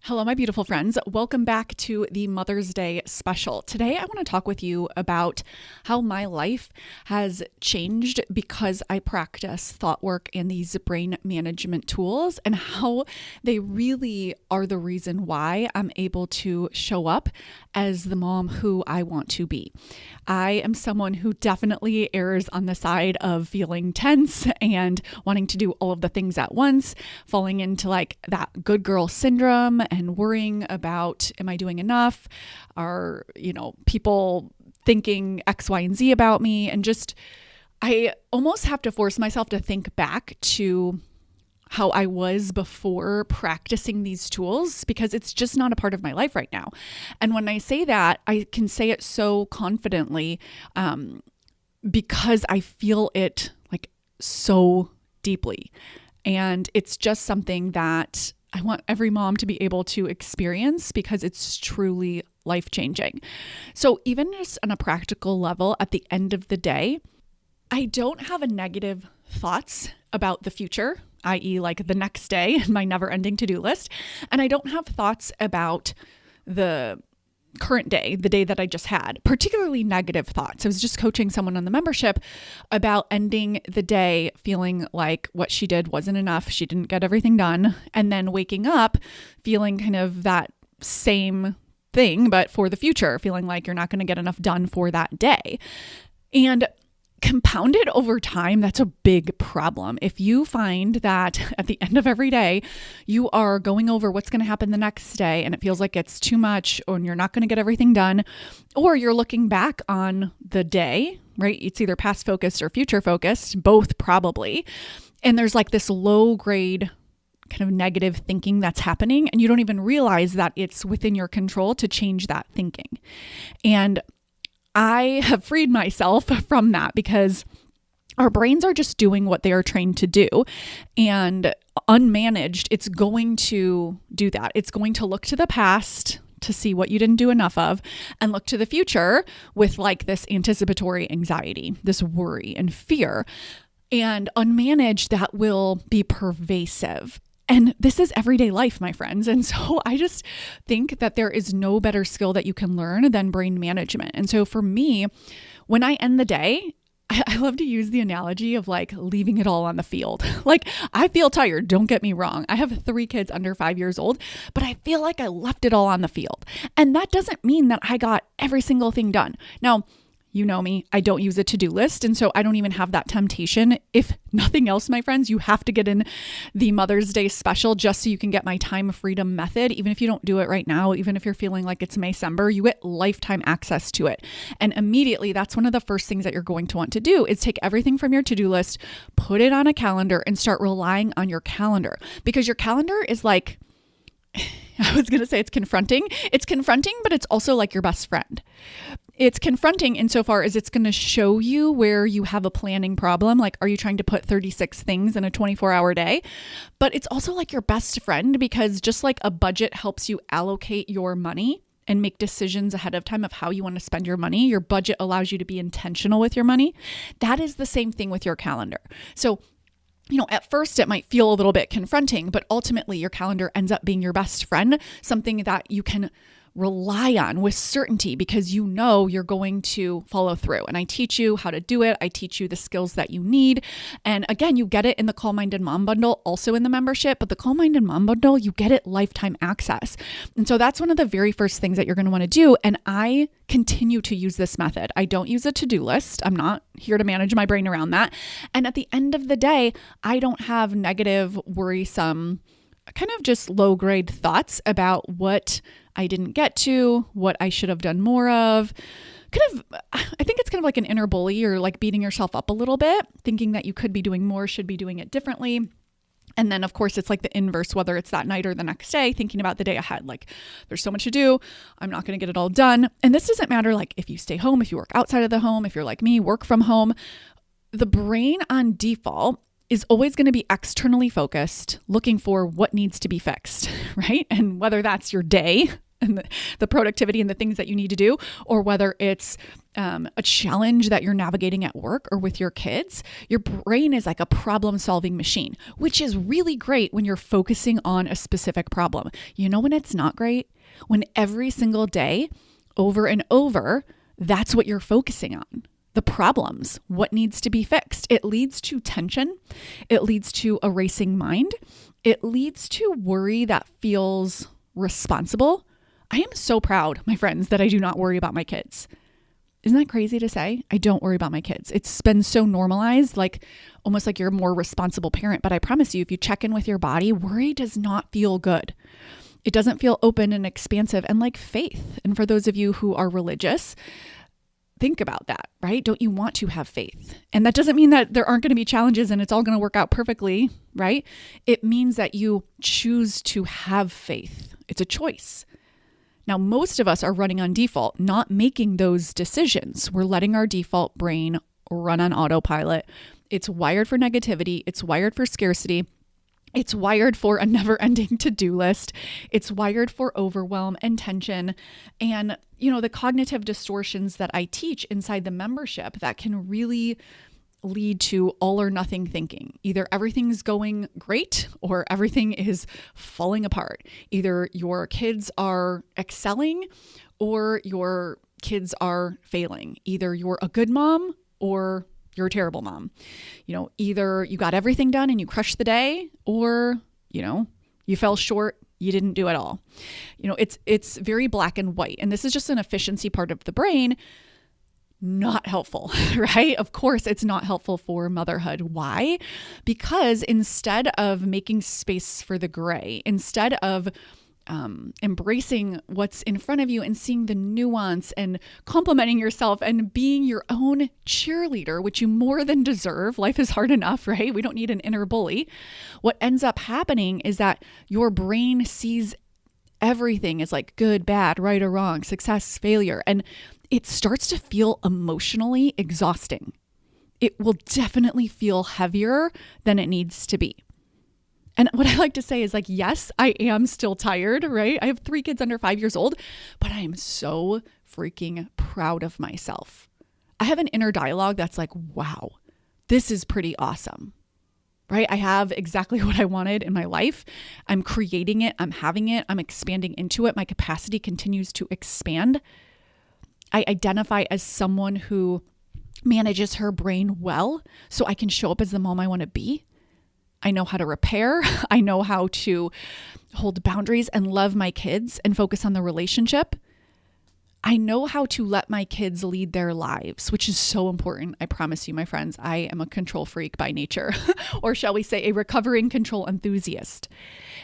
Hello, my beautiful friends. Welcome back to the Mother's Day special. Today, I want to talk with you about how my life has changed because I practice thought work and these brain management tools, and how they really are the reason why I'm able to show up as the mom who I want to be. I am someone who definitely errs on the side of feeling tense and wanting to do all of the things at once, falling into like that good girl syndrome and worrying about, am I doing enough? Are, people thinking X, Y, and Z about me? And just, I almost have to force myself to think back to how I was before practicing these tools, because it's just not a part of my life right now. And when I say that, I can say it so confidently because I feel it like so deeply. And it's just something that I want every mom to be able to experience because it's truly life-changing. So even just on a practical level, at the end of the day, I don't have a negative thoughts about the future, i.e. like the next day in my never-ending to-do list. And I don't have thoughts about the current day, the day that I just had, particularly negative thoughts. I was just coaching someone on the membership about ending the day feeling like what she did wasn't enough. She didn't get everything done. And then waking up feeling kind of that same thing, but for the future, feeling like you're not going to get enough done for that day. And compounded over time, that's a big problem. If you find that at the end of every day, you are going over what's going to happen the next day and it feels like it's too much, or you're not going to get everything done, or you're looking back on the day, right? It's either past focused or future focused, both probably. And there's like this low grade kind of negative thinking that's happening, and you don't even realize that it's within your control to change that thinking. And I have freed myself from that because our brains are just doing what they are trained to do, and unmanaged, it's going to do that. It's going to look to the past to see what you didn't do enough of, and look to the future with like this anticipatory anxiety, this worry and fear. And unmanaged, that will be pervasive. And this is everyday life, my friends. And so I just think that there is no better skill that you can learn than brain management. And so for me, when I end the day, I love to use the analogy of like leaving it all on the field. Like, I feel tired, don't get me wrong. I have 3 kids under 5 years old, but I feel like I left it all on the field. And that doesn't mean that I got every single thing done. Now, you know me, I don't use a to-do list. And so I don't even have that temptation. If nothing else, my friends, you have to get in the Mother's Day special just so you can get my time freedom method. Even if you don't do it right now, even if you're feeling like it's Maycember, you get lifetime access to it. And immediately, that's one of the first things that you're going to want to do is take everything from your to-do list, put it on a calendar, and start relying on your calendar. Because your calendar is like, I was going to say it's confronting. It's confronting, but it's also like your best friend. It's confronting insofar as it's going to show you where you have a planning problem. Like, are you trying to put 36 things in a 24-hour day? But it's also like your best friend, because just like a budget helps you allocate your money and make decisions ahead of time of how you want to spend your money, your budget allows you to be intentional with your money. That is the same thing with your calendar. So at first it might feel a little bit confronting, but ultimately your calendar ends up being your best friend, something that you can rely on with certainty because you know you're going to follow through. And I teach you how to do it. I teach you the skills that you need. And again, you get it in the Calm Minded Mom Bundle, also in the membership, but the Calm Minded Mom Bundle, you get it lifetime access. And so that's one of the very first things that you're going to want to do. And I continue to use this method. I don't use a to-do list. I'm not here to manage my brain around that. And at the end of the day, I don't have negative, worrisome, kind of just low grade thoughts about what I didn't get to, what I should have done more of. I think it's kind of like an inner bully, or like beating yourself up a little bit, thinking that you could be doing more, should be doing it differently. And then of course it's like the inverse, whether it's that night or the next day, thinking about the day ahead, like there's so much to do. I'm not going to get it all done. And this doesn't matter like if you stay home, if you work outside of the home, if you're like me, work from home. The brain on default is always going to be externally focused, looking for what needs to be fixed, right? And whether that's your day and the productivity and the things that you need to do, or whether it's a challenge that you're navigating at work or with your kids, your brain is like a problem-solving machine, which is really great when you're focusing on a specific problem. You know when it's not great? When every single day, over and over, that's what you're focusing on. The problems, what needs to be fixed. It leads to tension. It leads to a racing mind. It leads to worry that feels responsible. I am so proud, my friends, that I do not worry about my kids. Isn't that crazy to say? I don't worry about my kids. It's been so normalized, like almost like you're a more responsible parent. But I promise you, if you check in with your body, worry does not feel good. It doesn't feel open and expansive and like faith. And for those of you who are religious, think about that, right? Don't you want to have faith? And that doesn't mean that there aren't going to be challenges and it's all going to work out perfectly, right? It means that you choose to have faith. It's a choice. Now, most of us are running on default, not making those decisions. We're letting our default brain run on autopilot. It's wired for negativity. It's wired for scarcity. It's wired for a never-ending to-do list. It's wired for overwhelm and tension. And, the cognitive distortions that I teach inside the membership that can really lead to all or nothing thinking. Either everything's going great or everything is falling apart. Either your kids are excelling or your kids are failing. Either you're a good mom or you're a terrible mom. Either you got everything done and you crushed the day or, you fell short, you didn't do it all. It's very black and white. And this is just an efficiency part of the brain. Not helpful, right? Of course, it's not helpful for motherhood. Why? Because instead of making space for the gray, instead of embracing what's in front of you and seeing the nuance and complimenting yourself and being your own cheerleader, which you more than deserve. Life is hard enough, right? We don't need an inner bully. What ends up happening is that your brain sees everything as like good, bad, right or wrong, success, failure. And it starts to feel emotionally exhausting. It will definitely feel heavier than it needs to be. And what I like to say is like, yes, I am still tired, right? I have 3 kids under 5 years old, but I am so freaking proud of myself. I have an inner dialogue that's like, wow, this is pretty awesome, right? I have exactly what I wanted in my life. I'm creating it. I'm having it. I'm expanding into it. My capacity continues to expand. I identify as someone who manages her brain well, so I can show up as the mom I want to be. I know how to repair. I know how to hold boundaries and love my kids and focus on the relationship. I know how to let my kids lead their lives, which is so important. I promise you, my friends, I am a control freak by nature, or shall we say a recovering control enthusiast.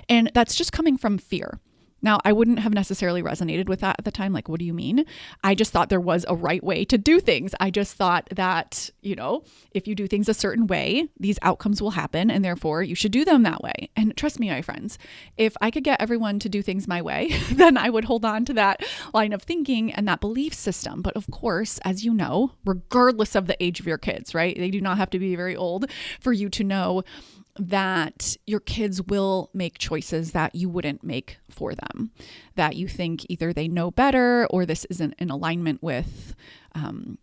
And that's just coming from fear. Now, I wouldn't have necessarily resonated with that at the time. Like, what do you mean? I just thought there was a right way to do things. I just thought that, if you do things a certain way, these outcomes will happen and therefore you should do them that way. And trust me, my friends, if I could get everyone to do things my way, then I would hold on to that line of thinking and that belief system. But of course, as you know, regardless of the age of your kids, right? They do not have to be very old for you to know that your kids will make choices that you wouldn't make for them, that you think either they know better or this isn't in alignment with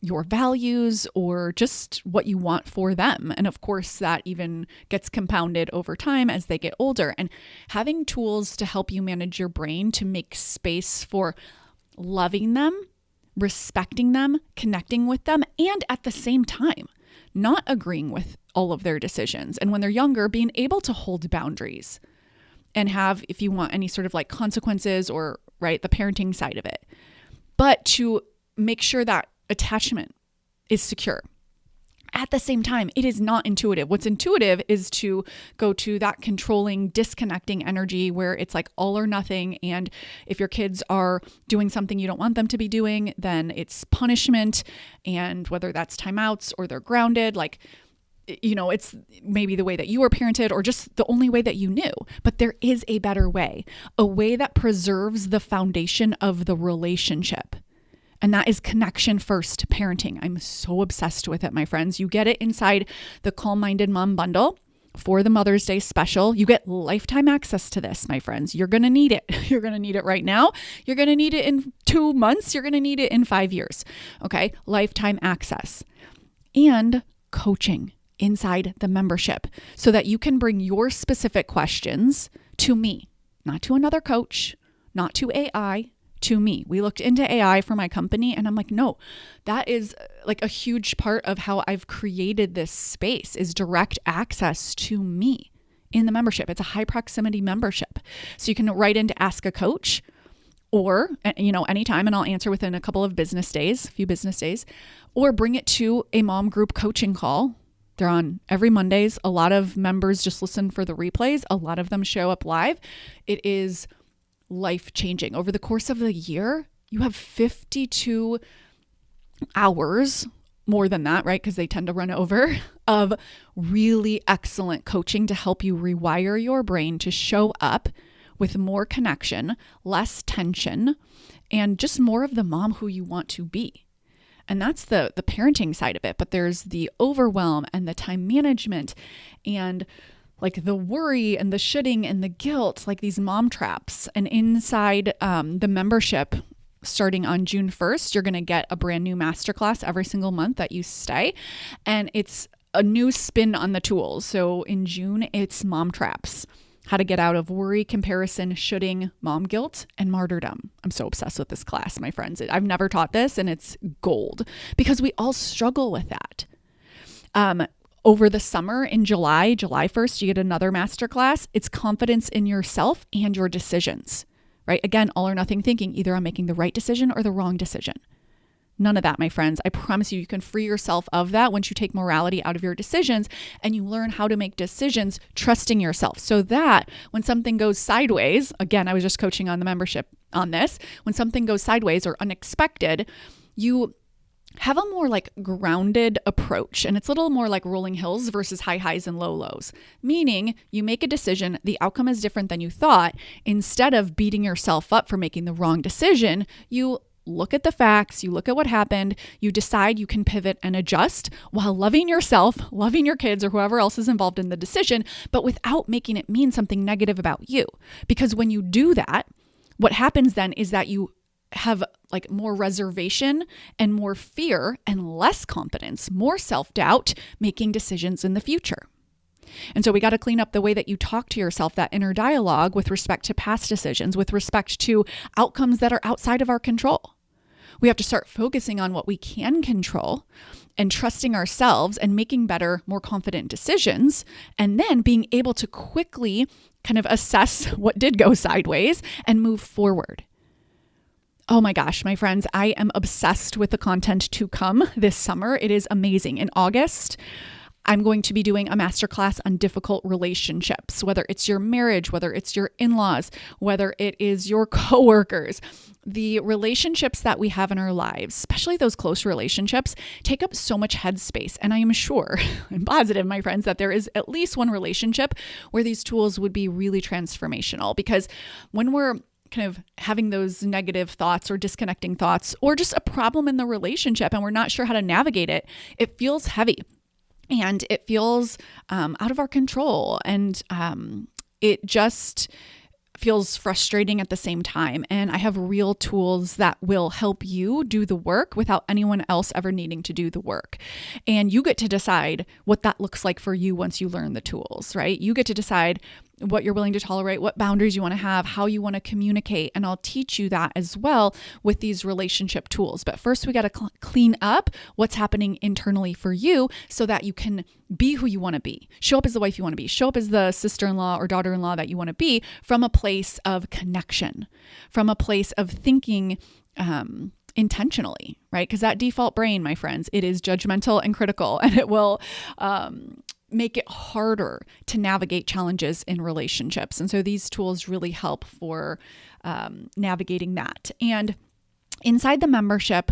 your values or just what you want for them. And of course, that even gets compounded over time as they get older. And having tools to help you manage your brain to make space for loving them, respecting them, connecting with them, and at the same time, not agreeing with all of their decisions. And when they're younger, being able to hold boundaries and have, if you want, any sort of like consequences or, right, the parenting side of it. But to make sure that attachment is secure. At the same time, it is not intuitive. What's intuitive is to go to that controlling, disconnecting energy where it's like all or nothing. And if your kids are doing something you don't want them to be doing, then it's punishment. And whether that's timeouts or they're grounded, it's maybe the way that you were parented or just the only way that you knew. But there is a better way, a way that preserves the foundation of the relationship. And that is connection first parenting. I'm so obsessed with it, my friends. You get it inside the Calm Minded Mom bundle. for the Mother's Day special. You get lifetime access to this, my friends. You're going to need it. You're going to need it right now. You're going to need it in 2 months. You're going to need it in 5 years. Okay. Lifetime access and coaching inside the membership so that you can bring your specific questions to me, not to another coach, not to AI, to me. We looked into AI for my company and I'm like, no, that is like a huge part of how I've created this space is direct access to me in the membership. It's a high proximity membership. So you can write in to ask a coach or, anytime, and I'll answer within a few business days, or bring it to a mom group coaching call. They're on every Mondays. A lot of members just listen for the replays. A lot of them show up live. It is life-changing. Over the course of the year, you have 52 hours, more than that, right? Because they tend to run over, of really excellent coaching to help you rewire your brain to show up with more connection, less tension, and just more of the mom who you want to be. And that's the parenting side of it. But there's the overwhelm and the time management and like the worry and the shoulding and the guilt, like these mom traps. And inside the membership, starting on June 1st, you're going to get a brand new masterclass every single month that you stay. And it's a new spin on the tools. So in June, it's mom traps. How to get out of worry, comparison, shoulding, mom guilt, and martyrdom. I'm so obsessed with this class, my friends. I've never taught this and it's gold because we all struggle with that. Over the summer in July 1st, you get another masterclass. It's confidence in yourself and your decisions, right? Again, all or nothing thinking. Either I'm making the right decision or the wrong decision. None of that, my friends. I promise you can free yourself of that once you take morality out of your decisions and you learn how to make decisions trusting yourself so that when something goes sideways, again, I was just coaching on the membership on this, when something goes sideways or unexpected, you have a more like grounded approach. And it's a little more like rolling hills versus high highs and low lows, meaning you make a decision, the outcome is different than you thought. Instead of beating yourself up for making the wrong decision, you look at the facts, you look at what happened, you decide you can pivot and adjust while loving yourself, loving your kids or whoever else is involved in the decision, but without making it mean something negative about you. Because when you do that, what happens then is that you have like more reservation and more fear and less confidence, more self-doubt making decisions in the future. And so we got to clean up the way that you talk to yourself, that inner dialogue with respect to past decisions, with respect to outcomes that are outside of our control. We have to start focusing on what we can control and trusting ourselves and making better, more confident decisions, and then being able to quickly kind of assess what did go sideways and move forward. Oh my gosh, my friends, I am obsessed with the content to come this summer. It is amazing. In August, I'm going to be doing a masterclass on difficult relationships, whether it's your marriage, whether it's your in-laws, whether it is your coworkers. The relationships that we have in our lives, especially those close relationships, take up so much headspace. And I am sure, I'm positive, my friends, that there is at least one relationship where these tools would be really transformational. Because when we're kind of having those negative thoughts or disconnecting thoughts or just a problem in the relationship and we're not sure how to navigate it, it feels heavy. And it feels out of our control. And it just feels frustrating at the same time. And I have real tools that will help you do the work without anyone else ever needing to do the work. And you get to decide what that looks like for you once you learn the tools, right? You get to decide what you're willing to tolerate, what boundaries you want to have, how you want to communicate. And I'll teach you that as well with these relationship tools. But first, we got to clean up what's happening internally for you so that you can be who you want to be. Show up as the wife you want to be. Show up as the sister-in-law or daughter-in-law that you want to be from a place of connection, from a place of thinking intentionally, right? Because that default brain, my friends, it is judgmental and critical, and it will make it harder to navigate challenges in relationships. And so these tools really help for navigating that. And inside the membership,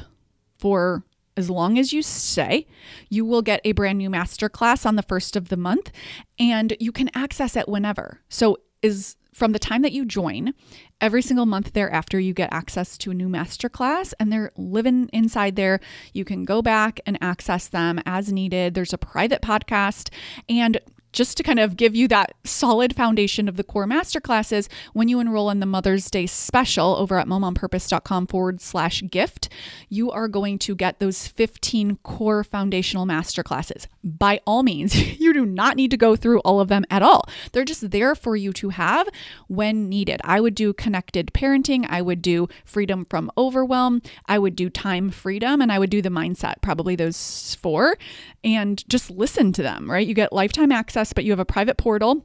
for as long as you stay, you will get a brand new masterclass on the first of the month, and you can access it whenever. So is from the time that you join, every single month thereafter, you get access to a new masterclass, and they're living inside there. You can go back and access them as needed. There's a private podcast, and just to kind of give you that solid foundation of the core masterclasses, when you enroll in the Mother's Day special over at momonpurpose.com/gift, you are going to get those 15 core foundational masterclasses. By all means, you do not need to go through all of them at all. They're just there for you to have when needed. I would do connected parenting. I would do freedom from overwhelm. I would do time freedom, and I would do the mindset, probably those 4, and just listen to them, right? You get lifetime access, but you have a private portal,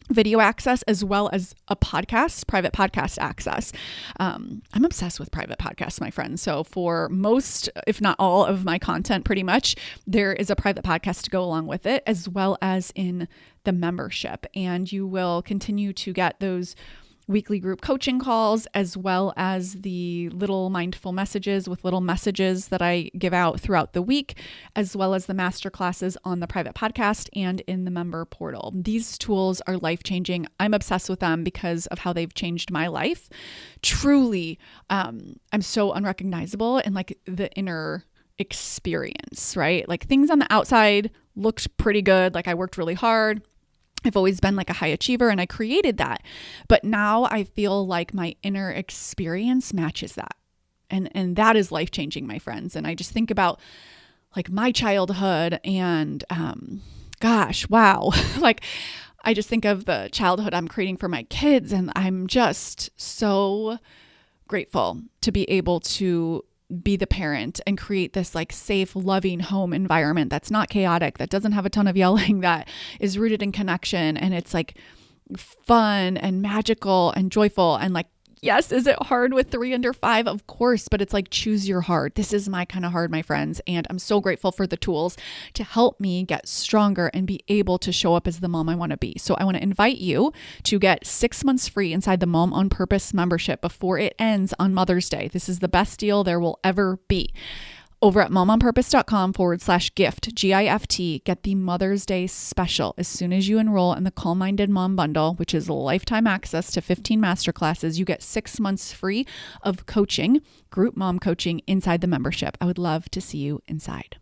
video access, as well as a podcast, private podcast access. I'm obsessed with private podcasts, my friends. So for most, if not all of my content, pretty much, there is a private podcast to go along with it, as well as in the membership. And you will continue to get those weekly group coaching calls, as well as the little mindful messages with little messages that I give out throughout the week, as well as the masterclasses on the private podcast and in the member portal. These tools are life-changing. I'm obsessed with them because of how they've changed my life. Truly, I'm so unrecognizable in like the inner experience, right? Like things on the outside looked pretty good. Like I worked really hard. I've always been like a high achiever and I created that. But now I feel like my inner experience matches that. And that is life-changing, my friends. And I just think about like my childhood and gosh, wow. Like I just think of the childhood I'm creating for my kids, and I'm just so grateful to be able to be the parent and create this like safe, loving home environment that's not chaotic, that doesn't have a ton of yelling, that is rooted in connection, and it's like fun and magical and joyful. And like, yes, is it hard with 3 under 5? Of course, but it's like choose your hard. This is my kind of hard, my friends. And I'm so grateful for the tools to help me get stronger and be able to show up as the mom I want to be. So I want to invite you to get 6 months free inside the Mom on Purpose membership before it ends on Mother's Day. This is the best deal there will ever be. Over at momonpurpose.com/gift, GIFT, get the Mother's Day special as soon as you enroll in the Calm Minded Mom Bundle, which is lifetime access to 15 masterclasses. You get 6 months free of coaching, group mom coaching inside the membership. I would love to see you inside.